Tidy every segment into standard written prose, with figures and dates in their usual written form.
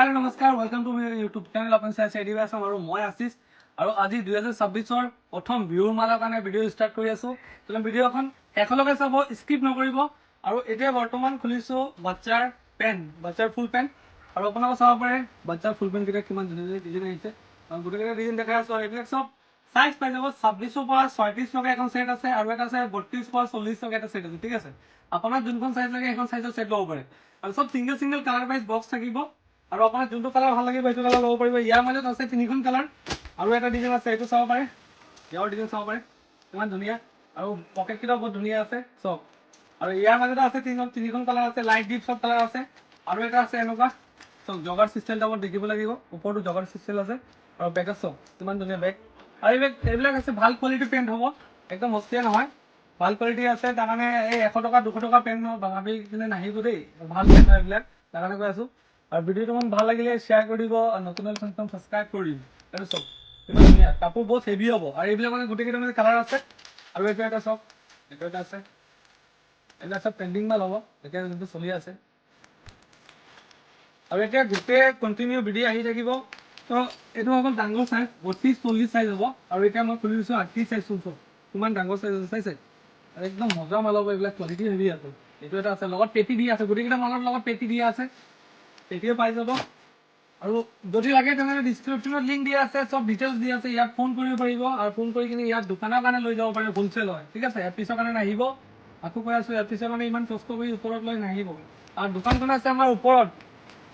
hello नमस्कार welcome to my YouTube channel अपन से एडिवास और मैं आशीष और आज 2026 प्रथम बिहुर मालार कारण भिडिओ स्टार्ट कर आसो तो भिडिओ शेषলৈকে চাব स्किप नकरिब और এতিয়া বৰ্তমান খুলিছো বাচ্চাৰ পেণ্ট বাচ্চাৰ ফুল পেণ্ট আৰু আপোনালোকে চাব পাৰে বাচ্চাৰ ফুল পেণ্ট কেইটা কিমান ধুনীয়া ডিজাইন আহিছে আৰু গোটেইকেইটা ডিজাইন দেখাই আছো এইবিলাক সব সাইজ পাই যাব 26 পৰা 36 লৈকে এখন সেট আছে আৰু এটা আছে 32 পৰা 40 লৈকে এটা সেট আছে ঠিক আছে আপোনাৰ যোনখন সাইজ লাগে এখন সাইজৰ সেট ল'ব পাৰে আৰু সব single single colour wise box থাকিব আৰু আপোনাৰ যোনটো কালাৰ ভাল লাগিব সেইটো কালাৰ ল'ব পাৰিব ইয়াৰ মাজত আছে তিনিখন কালাৰ আৰু এটা ডিজাইন আছে এইটো চাব পাৰে ইয়াৰ ডিজাইন চাব পাৰে ইমান ধুনীয়া আৰু পকেট কিটা বহুত ধুনীয়া আছে সব আৰু ইয়াৰ মাজত আছে তিনিখন কালাৰ আছে লাইট ডিপ সব কালাৰ আছে আৰু এটা আছে এনেকুৱা সব জগাৰ সিস্টেমটা দেখিব লাগিব ওপৰটো জগাৰ সিস্টেম আছে আৰু বেগত সব ইমান ধুনীয়া বেগ আৰু এইবিলাক আছে ভাল কোৱালিটি পেণ্ট হ'ব একদম হস্তীয়া নহয় ভাল কোৱালিটি আছে তাৰ কাৰণে এই 100 টকা 200 টকা পেণ্ট ভাবি কিনে নাহিব দেই ভাল পেণ্ট এইবিলাক তাৰ কাৰণে কৈ আছো और वीडियो मन ভাল লাগিলে शेयर कर দিব और नतुन नतुन सब्सक्राइब कर দিব আৰু সব ইমান ধুনীয়া কাপোৰ বহুত হেভি হ'ব আৰু এইবিলাক মানে গোটেই কেইটা মানে কালাৰ আছে আৰু এটা সব এটা আছে এটা সব ট্ৰেন্ডিং মাল হ'ব এতিয়া যোনটো চলি আছে আৰু এতিয়া গোটেই কন্টিনিউ ভিডিও আহি থাকিব তো এটো অকল ডাঙৰ সাইজ 32 40 সাইজ হ'ব আৰু এতিয়া মই খুলি দিছো 38 সাইজ চুন কিমান ডাঙৰ সাইজ চাইছে আৰু একদম মজা মাল হ'ব এইবিলাক কোৱালিটি হেভি আছে এটো এটা আছে লগত পেটি দি আছে গোটেই কেইটা মালৰ লগত পেটি দি আছে এটিও পাই যাব আৰু যদি লাগে তেনে ডেসক্ৰিপচনত লিংক দিয়া আছে সব ডিটেইলছ দিয়া আছে ইয়াত ফোন কৰিব পাৰিব আৰু ফোন কৰি কিনে ইয়াত দোকানৰ কাৰণে লৈ যাব পাৰিব হোলসেল হয় ঠিক আছে এপিছৰ কাৰণে নাহিব আকৌ কৈ আছো এপিছৰ কাৰণে ইমান কষ্ট কৰি ওপৰত লৈ নাহিব আৰু দোকানখন আছে আমাৰ ওপৰত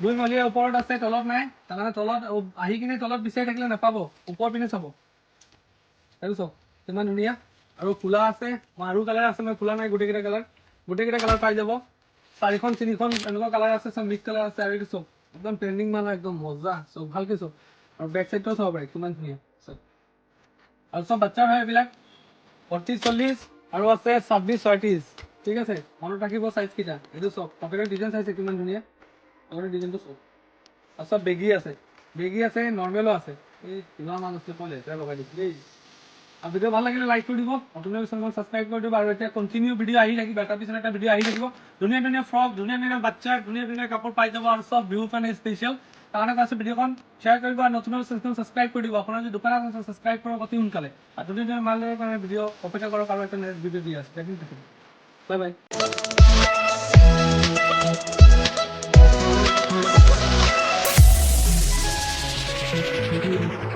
দুই মহলীয়া ওপৰত আছে তলত নাই তাৰ কাৰণে তলত আহি কিনে তলত বিচাৰি থাকিলে নাপাব ওপৰ পিনে চাব আৰু সব ইমান ধুনীয়া আৰু খোলা আছে আৰু কালাৰ আছে মই খোলা নাই গোটেই কেইটা কালাৰ পাই যাব চাৰিখন তিনিখন এনেকুৱা কালাৰ আছে সব মিক্স কালাৰ আছে আৰু এইটো সব একদম ট্ৰেন্ডিং মাল একদম মজা সব ভালকে সব আৰু বেক সাইডটো চাব পাৰে কিমান ধুনীয়া সব আৰু সব বাচ্চাৰ হয় এইবিলাক 32 40 আৰু আছে 26 36 ঠিক আছে মনত ৰাখিব সাইজ কিটা এইটো সব পকেটৰ ডিজাইন চাইছে কিমান ধুনীয়া পকেটৰ ডিজাইনটো সব আৰু সব বেগি আছে নৰ্মেলো আছে এই কিমান মান আছে কলে এটা লগাই দিছে দেই আর ভিডিও ভালো লাগলে লাইক করে দিব নতুন চ্যানেল সাবস্ক্রাইব করে দিব আর এটা কন্টিনিউ ভিডিও আহি থাকিব এটা পিছনে এটা ভিডিও আহি থাকিব ধুনীয়া ধুনীয়া ফ্ৰক ধুনীয়া বাচ্চা ধুনীয়া কাপোৰ পাই যাব আৰু সব বিহু কাৰণে স্পেশাল কাৰণে কাছে ভিডিওখন শেয়াৰ কৰিব আৰু নতুন চ্যানেল সাবস্ক্ৰাইব কৰি দিব আপোনাৰ যদি দোকান আছে সাবস্ক্ৰাইব কৰক অতি সোনকালে আৰু ধুনীয়া মাল কাৰণে ভিডিও অপেক্ষা কৰক আৰু এটা নেক্সট ভিডিও দি আছে বাই বাই